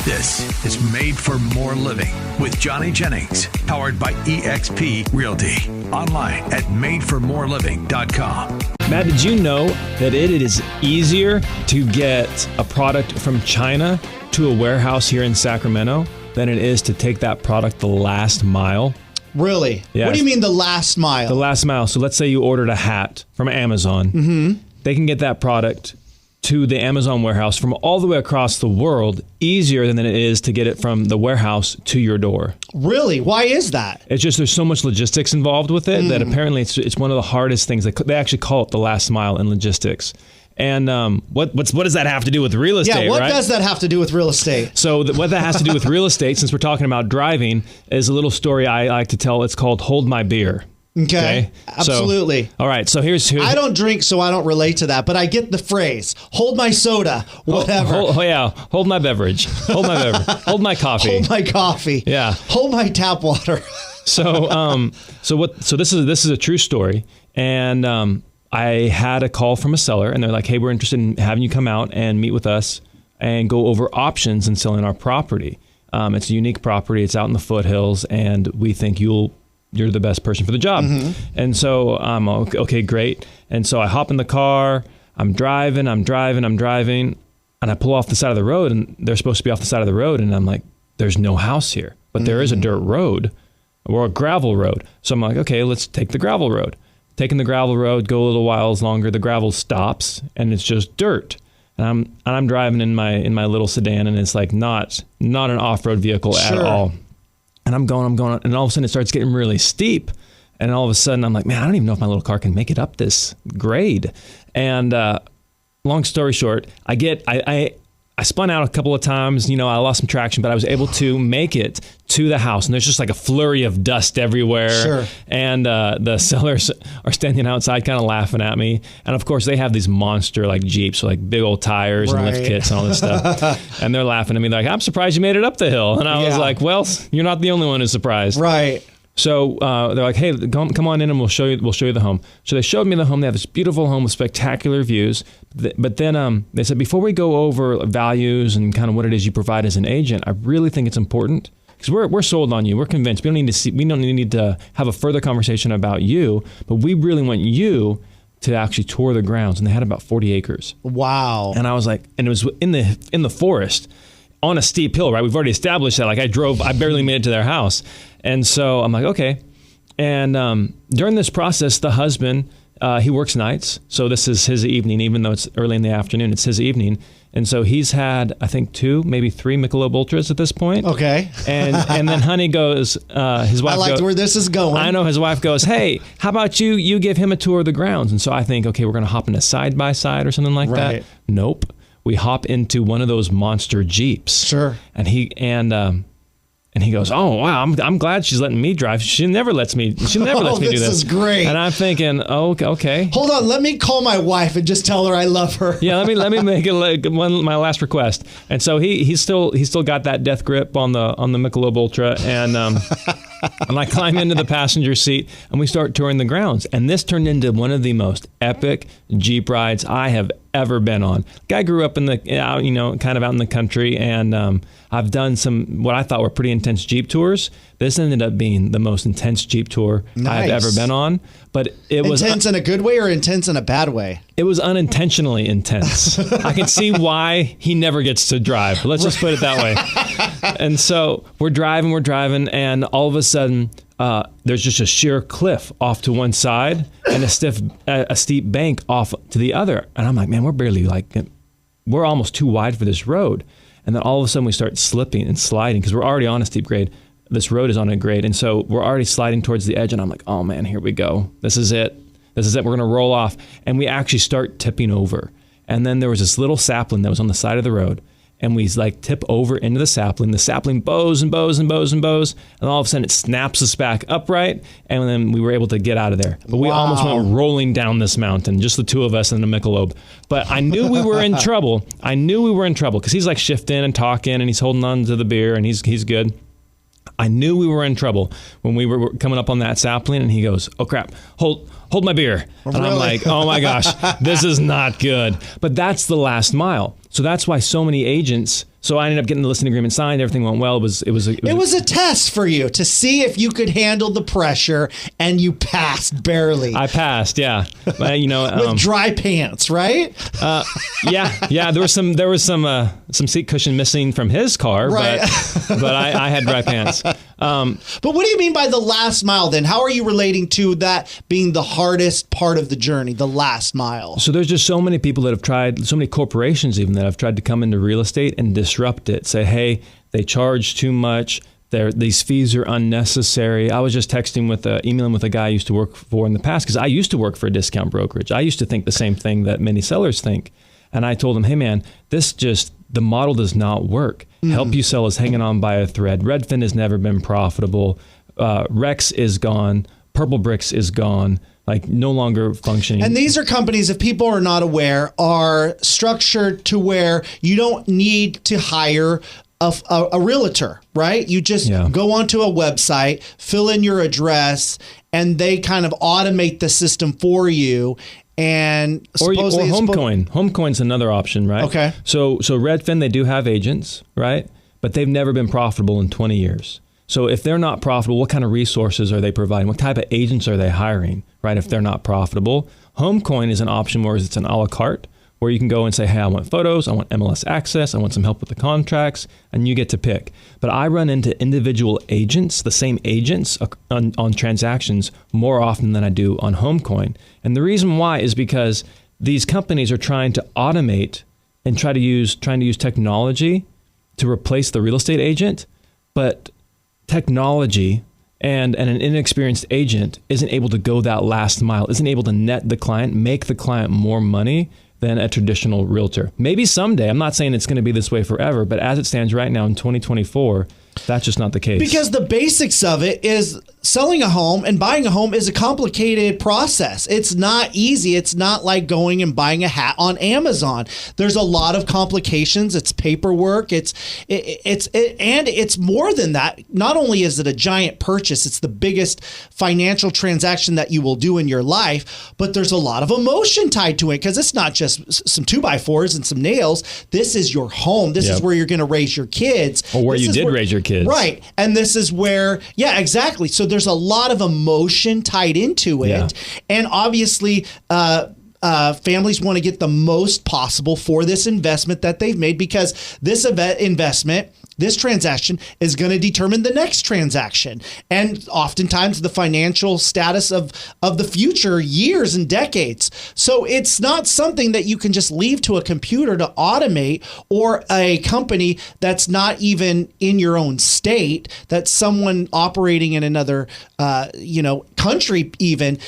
This is Made for More Living with Johnny Jennings, powered by eXp Realty. Online at madeformoreliving.com. Matt, did you know that it is easier to get a product from China to a warehouse here in Sacramento than it is to take that product the last mile? Really? Yes. What do you mean the last mile? The last mile. So let's say you ordered a hat from Amazon. Mm-hmm. They can get that product to the Amazon warehouse from all the way across the world easier than it is to get it from the warehouse to your door. Really? Why is that? It's just there's so much logistics involved with it that apparently it's one of the hardest things. They actually call it the last mile in logistics. And what does that have to do with real estate? Yeah, what right? does that have to do with real estate? So what that has to do with real estate, since we're talking about driving, is a little story I like to tell. It's called Hold My Beer. Okay. Absolutely. All right. So here's I don't drink, so I don't relate to that, but I get the phrase. Hold my soda, whatever. Hold my beverage. Hold my beverage. Hold my coffee. Hold my coffee. Yeah. Hold my tap water. So this is a true story, and I had a call from a seller, and they're like, "Hey, we're interested in having you come out and meet with us and go over options in selling our property. It's a unique property. It's out in the foothills, and we think you're the best person for the job." And so I'm okay, great. And so I hop in the car, I'm driving, and I pull off the side of the road, and they're supposed to be off the side of the road. And I'm like, there's no house here, but there is a dirt road or a gravel road. So I'm like, okay, let's take the gravel road. Taking the gravel road, go a little whiles longer, the gravel stops and it's just dirt. And I'm driving in my little sedan, and it's like not an off-road vehicle at all. And I'm going, and all of a sudden it starts getting really steep. And all of a sudden I'm like, man, I don't even know if my little car can make it up this grade. And long story short, I spun out a couple of times. I lost some traction, but I was able to make it to the house. And there's just like a flurry of dust everywhere. Sure. And the sellers are standing outside kind of laughing at me. And of course, they have these monster like Jeeps, so like big old tires and lift kits and all this stuff. And they're laughing at me like, I'm surprised you made it up the hill. And I was like, well, you're not the only one who's surprised. Right. So they're like, hey, come on in and we'll show you the home. So they showed me the home. They have this beautiful home with spectacular views. But then they said, before we go over values and kind of what it is you provide as an agent, I really think it's important because we're sold on you. We're convinced. We don't need to have a further conversation about you, but we really want you to actually tour the grounds. And they had about 40 acres. Wow. And I was like, and it was in the forest on a steep hill, right? We've already established that. Like I barely made it to their house. And so I'm like, okay. And during this process, the husband, he works nights. So this is his evening, even though it's early in the afternoon, it's his evening. And so he's had, I think 2, maybe 3 Michelob Ultras at this point. Okay. And then honey goes, his wife I liked where this is going. I know, his wife goes, hey, how about you give him a tour of the grounds? And so I think, okay, we're going to hop in a side-by-side or something like that. Nope. We hop into one of those monster Jeeps. Sure. And he goes, oh, wow, I'm glad she's letting me drive. She never lets me do this. This is great. And I'm thinking, oh, okay. Hold on, let me call my wife and just tell her I love her. Yeah, let me make my last request. And so he's still got that death grip on the Michelob Ultra, and and I climb into the passenger seat and we start touring the grounds. And this turned into one of the most epic Jeep rides I have ever been on. Guy grew up in the, kind of out in the country, and I've done some what I thought were pretty intense Jeep tours. This ended up being the most intense Jeep tour I've ever been on. But it was intense in a good way or intense in a bad way? It was unintentionally intense. I can see why he never gets to drive. Let's just put it that way. And so we're driving, and all of a sudden, there's just a sheer cliff off to one side and a steep bank off to the other. And I'm like, man, we're almost too wide for this road. And then all of a sudden we start slipping and sliding because we're already on a steep grade. This road is on a grade. And so we're already sliding towards the edge. And I'm like, oh man, here we go. This is it. We're going to roll off. And we actually start tipping over. And then there was this little sapling that was on the side of the road. And we tip over into the sapling. The sapling bows and bows and bows and bows. And all of a sudden it snaps us back upright. And then we were able to get out of there. But we almost went rolling down this mountain, just the two of us and the Michelob. But I knew we were in trouble. Because he's like shifting and talking and he's holding on to the beer and he's good. I knew we were in trouble when we were coming up on that sapling, and he goes, oh crap, hold my beer. And I'm like, oh my gosh, this is not good. But that's the last mile. So that's why so many agents So I ended up getting the listing agreement signed. Everything went well. It was a test for you to see if you could handle the pressure, and you passed barely. I passed, yeah. With dry pants, right? Yeah. There was some seat cushion missing from his car, right. but I had dry pants. But what do you mean by the last mile then? How are you relating to that being the hardest part of the journey, the last mile? So there's just so many people that have tried, so many corporations even that have tried to come into real estate and disrupt it. Say, hey, they charge too much. These fees are unnecessary. I was just emailing with a guy I used to work for in the past, because I used to work for a discount brokerage. I used to think the same thing that many sellers think. And I told him, hey man, the model does not work. Help You Sell is hanging on by a thread. Redfin has never been profitable. Rex is gone. Purple Bricks is gone. Like, no longer functioning. And these are companies, if people are not aware, are structured to where you don't need to hire a realtor, right? You just go onto a website, fill in your address, and they kind of automate the system for you. And or HomeCoin. HomeCoin's another option, right? Okay. So Redfin, they do have agents, right? But they've never been profitable in 20 years. So if they're not profitable, what kind of resources are they providing? What type of agents are they hiring, right? If they're not profitable, HomeCoin is an option where it's an a la carte, where you can go and say, hey, I want photos, I want MLS access, I want some help with the contracts, and you get to pick. But I run into individual agents, the same agents on transactions more often than I do on HomeCoin. And the reason why is because these companies are trying to automate and trying to use technology to replace the real estate agent, but technology and an inexperienced agent isn't able to go that last mile, isn't able to net the client, make the client more money than a traditional realtor. Maybe someday. I'm not saying it's going to be this way forever, but as it stands right now in 2024, that's just not the case. Because the basics of it is selling a home and buying a home is a complicated process. It's not easy. It's not like going and buying a hat on Amazon. There's a lot of complications. It's paperwork. And it's more than that. Not only is it a giant purchase, it's the biggest financial transaction that you will do in your life, but there's a lot of emotion tied to it, because it's not just some 2x4s and some nails. This is your home. This is where you're going to raise your kids. Or where you did raise your kids. Right. And this is where, exactly. So there's a lot of emotion tied into it. Yeah. And obviously, families want to get the most possible for this investment that they've made, because this investment, this transaction is going to determine the next transaction. And oftentimes the financial status of the future years and decades. So it's not something that you can just leave to a computer to automate, or a company that's not even in your own state, that's someone operating in another, country even.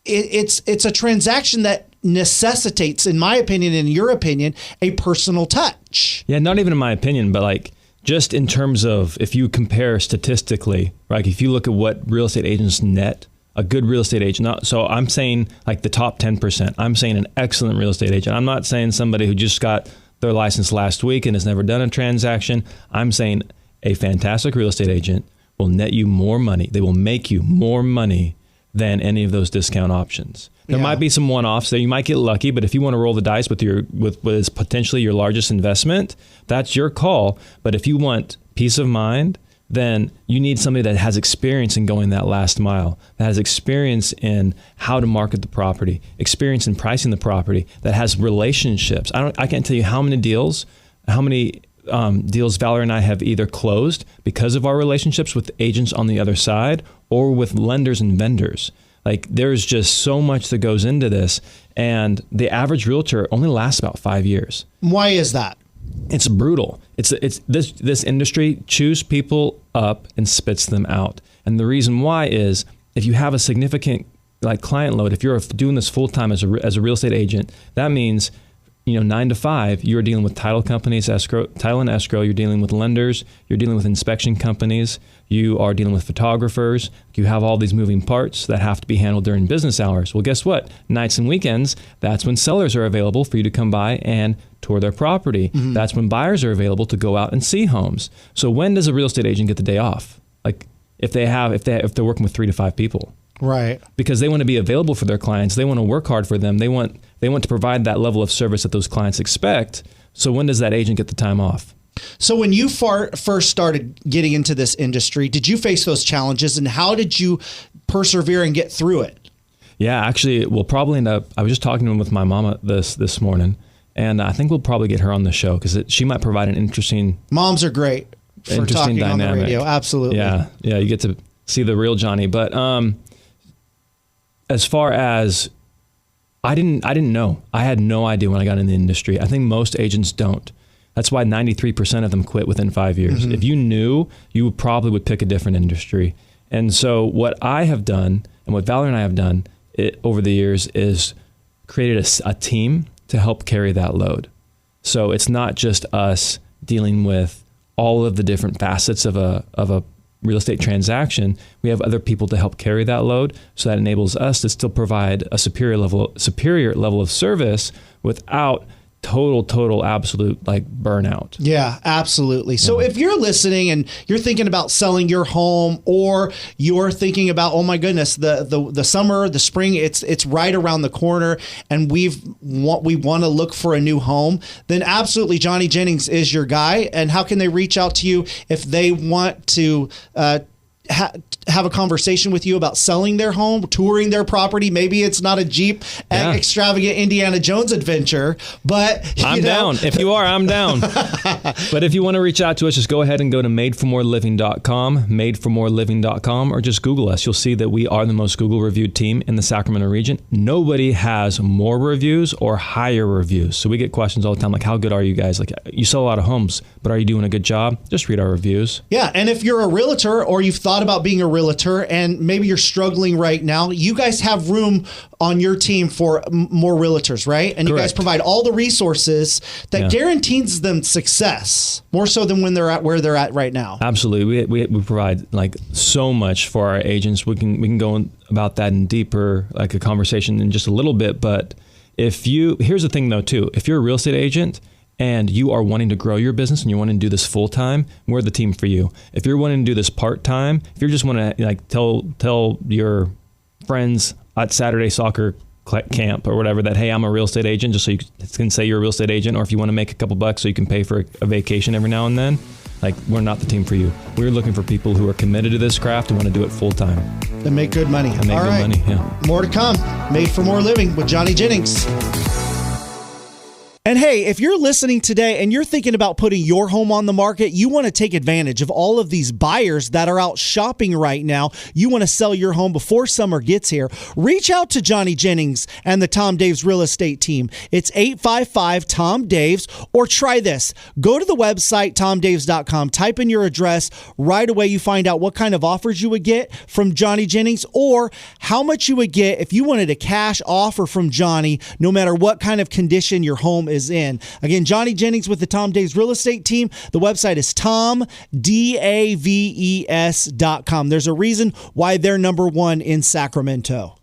It's a transaction that necessitates, in my opinion, in your opinion, a personal touch. Yeah, not even in my opinion, but like, just in terms of, if you compare statistically, right? If you look at what real estate agents net, a good real estate agent, so I'm saying like the top 10%, I'm saying an excellent real estate agent. I'm not saying somebody who just got their license last week and has never done a transaction. I'm saying a fantastic real estate agent will net you more money. They will make you more money than any of those discount options. There might be some one-offs there. You might get lucky, but if you want to roll the dice with what is potentially your largest investment, that's your call. But if you want peace of mind, then you need somebody that has experience in going that last mile, that has experience in how to market the property, experience in pricing the property, that has relationships. I can't tell you how many deals Valerie and I have either closed because of our relationships with agents on the other side, or with lenders and vendors. Like, there's just so much that goes into this, and the average realtor only lasts about 5 years. Why is that? It's brutal. It's this industry chews people up and spits them out. And the reason why is, if you have a significant client load, if you're doing this full time as a real estate agent, that means 9 to 5, you're dealing with title companies, title and escrow, you're dealing with lenders, you're dealing with inspection companies, you are dealing with photographers, you have all these moving parts that have to be handled during business hours. Well, guess what? Nights and weekends, that's when sellers are available for you to come by and tour their property. Mm-hmm. That's when buyers are available to go out and see homes. So when does a real estate agent get the day off? Like, if they're working with 3 to 5 people. Right. Because they want to be available for their clients. They want to work hard for them. They want to provide that level of service that those clients expect. So when does that agent get the time off? So when you first started getting into this industry, did you face those challenges, and how did you persevere and get through it? Yeah, actually, we'll probably end up, I was just talking with my mama this morning, and I think we'll probably get her on the show because she might provide an interesting... Moms are great for talking dynamic on the radio. Absolutely. Yeah, you get to see the real Johnny. But as far as... I didn't know. I had no idea when I got in the industry. I think most agents don't. That's why 93% of them quit within 5 years. Mm-hmm. If you knew, you probably would pick a different industry. And so what I have done, and what Valerie and I have done over the years, is created a team to help carry that load. So it's not just us dealing with all of the different facets of a real estate transaction. We have other people to help carry that load, so that enables us to still provide a superior level of service without total absolute like burnout. Yeah, absolutely. So if you're listening and you're thinking about selling your home, or you're thinking about, oh my goodness, the summer, the spring, it's right around the corner, and we want to look for a new home, then absolutely Johnny Jennings is your guy. And how can they reach out to you if they want to have a conversation with you about selling their home, touring their property? Maybe it's not a Jeep extravagant Indiana Jones adventure, but I'm down. If you are, I'm down. But if you want to reach out to us, just go ahead and go to madeformoreliving.com, or just Google us. You'll see that we are the most Google reviewed team in the Sacramento region. Nobody has more reviews or higher reviews. So we get questions all the time like, how good are you guys? Like, you sell a lot of homes, but are you doing a good job? Just read our reviews. Yeah, and if you're a realtor, or you've thought about being a realtor and maybe you're struggling right now, you guys have room on your team for more realtors, right? And Correct. You guys provide all the resources that guarantees them success, more so than when they're at where they're at right now. Absolutely. We provide like so much for our agents. We can go about that in deeper, like a conversation in just a little bit. But here's the thing though too, if you're a real estate agent and you are wanting to grow your business and you want to do this full time, we're the team for you. If you're wanting to do this part time, if you just want to like tell your friends at Saturday soccer camp or whatever that, hey, I'm a real estate agent, just so you can say you're a real estate agent, or if you want to make a couple bucks so you can pay for a vacation every now and then, like, we're not the team for you. We're looking for people who are committed to this craft and want to do it full time. And make good money. And make all good right. money, yeah. More to come. Made for More Living with Johnny Jennings. And hey, if you're listening today and you're thinking about putting your home on the market, you want to take advantage of all of these buyers that are out shopping right now. You want to sell your home before summer gets here. Reach out to Johnny Jennings and the Tom Daves Real Estate Team. It's 855-TOM-DAVES, or try this. Go to the website, tomdaves.com, type in your address. Right away, you find out what kind of offers you would get from Johnny Jennings, or how much you would get if you wanted a cash offer from Johnny, no matter what kind of condition your home is in. Again, Johnny Jennings with the Tom Daves Real Estate Team. The website is tomdaves.com. There's a reason why they're number one in Sacramento.